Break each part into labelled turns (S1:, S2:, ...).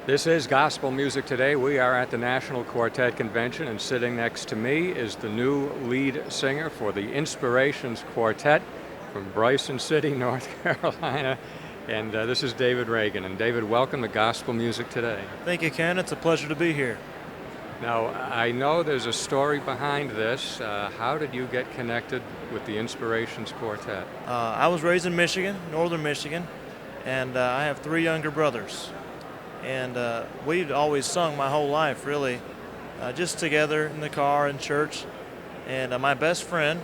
S1: This is Gospel Music Today. We are at the National Quartet Convention, and sitting next to me is the new lead singer for the Inspirations Quartet from Bryson City, North Carolina. And this is David Ragan. And David, welcome to Gospel Music Today.
S2: Thank you, Ken. It's a pleasure to be here.
S1: Now, I know there's a story behind this. How did you get connected with the Inspirations Quartet?
S2: I was raised in Michigan, northern Michigan, and I have three younger brothers. And we'd always sung my whole life, really, just together in the car in church. And my best friend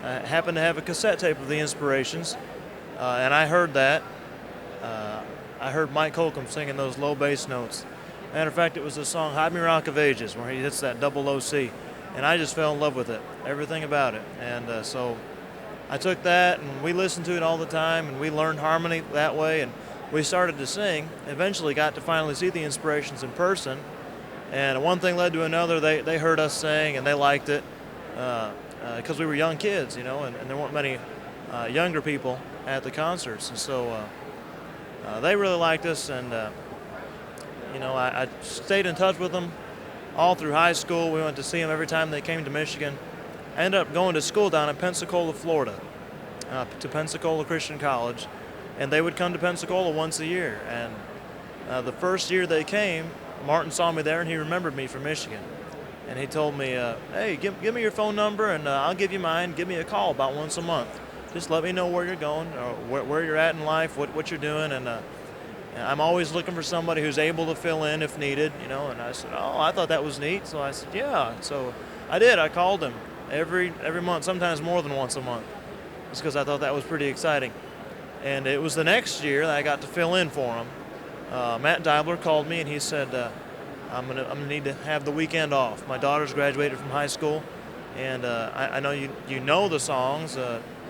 S2: happened to have a cassette tape of the Inspirations, and I heard that. I heard Mike Holcomb singing those low bass notes. Matter of fact, it was the song "Hide Me Rock of Ages," where he hits that double low C, and I just fell in love with it, everything about it. And so I took that, and we listened to it all the time, and we learned harmony that way, and we started to sing. Eventually got to finally see the Inspirations in person, and one thing led to another. They heard us sing, and they liked it because we were young kids, you know, and there weren't many younger people at the concerts, and so they really liked us. And you know, I stayed in touch with them all through high school. We went to see them every time they came to Michigan. I ended up going to school down in Pensacola, Florida, to Pensacola Christian College, and they would come to Pensacola once a year. And the first year they came, Martin saw me there, and he remembered me from Michigan. And he told me, hey, give me your phone number, and I'll give you mine. Give me a call about once a month. Just let me know where you're going, or where you're at in life, what you're doing. And I'm always looking for somebody who's able to fill in if needed, you know. And I said, oh, I thought that was neat. So I said, yeah. So I did. I called him every month, sometimes more than once a month, just because I thought that was pretty exciting. And it was the next year that I got to fill in for him. Matt Deibler called me, and he said, I'm gonna need to have the weekend off. My daughter's graduated from high school, and I know you know the songs,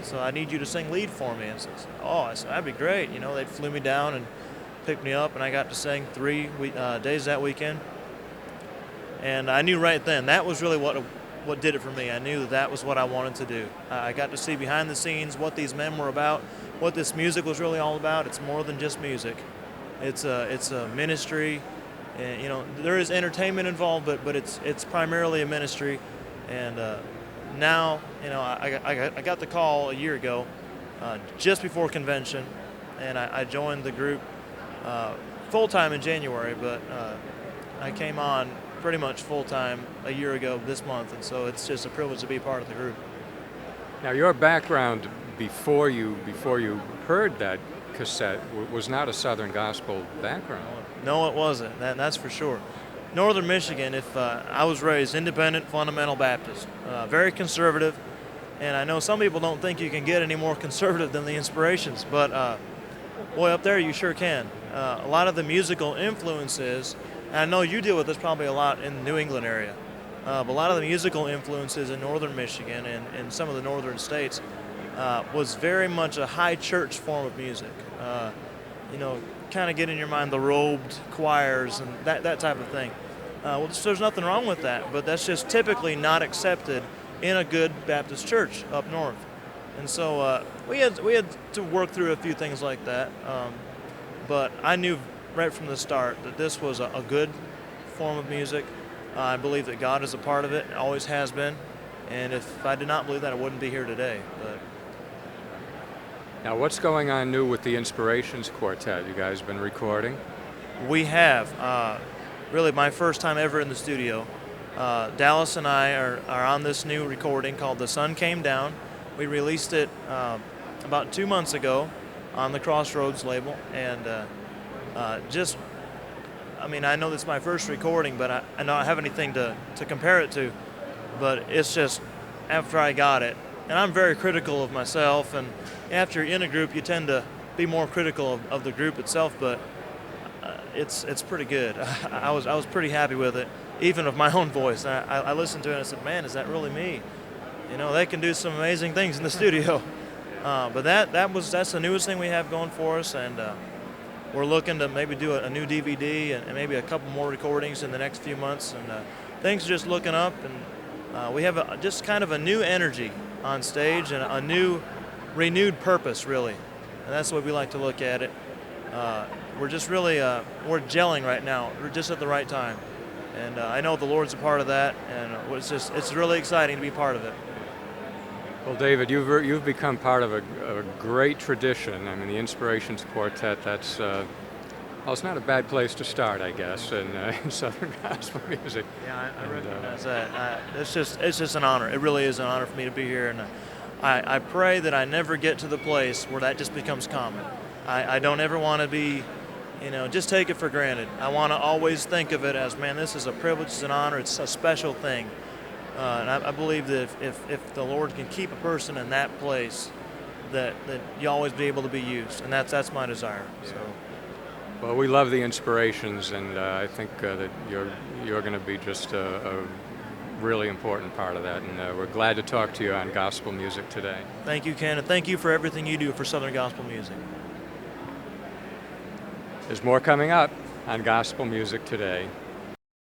S2: so I need you to sing lead for me. And so I said, oh, I said, that'd be great. You know, they flew me down and picked me up, and I got to sing 3 days that weekend. And I knew right then that was really what did it for me. I knew that was what I wanted to do. I got to see behind the scenes what these men were about, what this music was really all about. It's more than just music. It's a ministry, and you know there is entertainment involved, but it's primarily a ministry. And now, you know, I got the call a year ago, just before convention, and I joined the group full time in January, but I came on pretty much full time a year ago this month, and so it's just a privilege to be part of the group.
S1: Now, your background before you heard that cassette was not a Southern gospel background.
S2: No, it wasn't. That's for sure. Northern Michigan, I was raised independent fundamental Baptist, very conservative, and I know some people don't think you can get any more conservative than the Inspirations, but boy, up there you sure can. A lot of the musical influences, and I know you deal with this probably a lot in the New England area, but a lot of the musical influences in northern Michigan and some of the northern states was very much a high church form of music. You know, kind of get in your mind the robed choirs and that type of thing. Well, there's nothing wrong with that, but that's just typically not accepted in a good Baptist church up north. And so we had to work through a few things like that. But I knew right from the start that this was a good form of music. I believe that God is a part of it, always has been. And if I did not believe that, I wouldn't be here today. But
S1: now, what's going on new with the Inspirations Quartet? You guys been recording?
S2: we have. Really my first time ever in the studio. Dallas and I are on this new recording called The Sun Came Down. We released it about 2 months ago on the Crossroads label, and I know this is my first recording, but I don't have anything to compare it to, but it's just after I got it, and I'm very critical of myself, and after you're in a group you tend to be more critical of the group itself, but it's pretty good. I was pretty happy with it, even of my own voice. I listened to it and I said, man, is that really me? You know, they can do some amazing things in the studio. But that's the newest thing we have going for us, and we're looking to maybe do a new DVD and maybe a couple more recordings in the next few months, and things are just looking up, and we have just kind of a new energy on stage and a new renewed purpose, really, and that's the way we like to look at it. we're just really we're gelling right now. We're just at the right time, and I know the Lord's a part of that, and it's really exciting to be part of it.
S1: Well, David, you've become part of a great tradition. I mean, the Inspirations Quartet. That's well, it's not a bad place to start, I guess, in Southern gospel music.
S2: Yeah, I recognize that. It's just an honor. It really is an honor for me to be here, and I pray that I never get to the place where that just becomes common. I don't ever want to be, just take it for granted. I want to always think of it as, man, this is a privilege, it's an honor, it's a special thing. And I believe that if the Lord can keep a person in that place, that you always be able to be used, and that's my desire.
S1: Yeah.
S2: So.
S1: Well, we love the Inspirations, and I think that you're going to be just a really important part of that, and we're glad to talk to you on gospel music today.
S2: Thank you, Ken, and thank you for everything you do for Southern gospel music.
S1: There's more coming up on Gospel Music Today.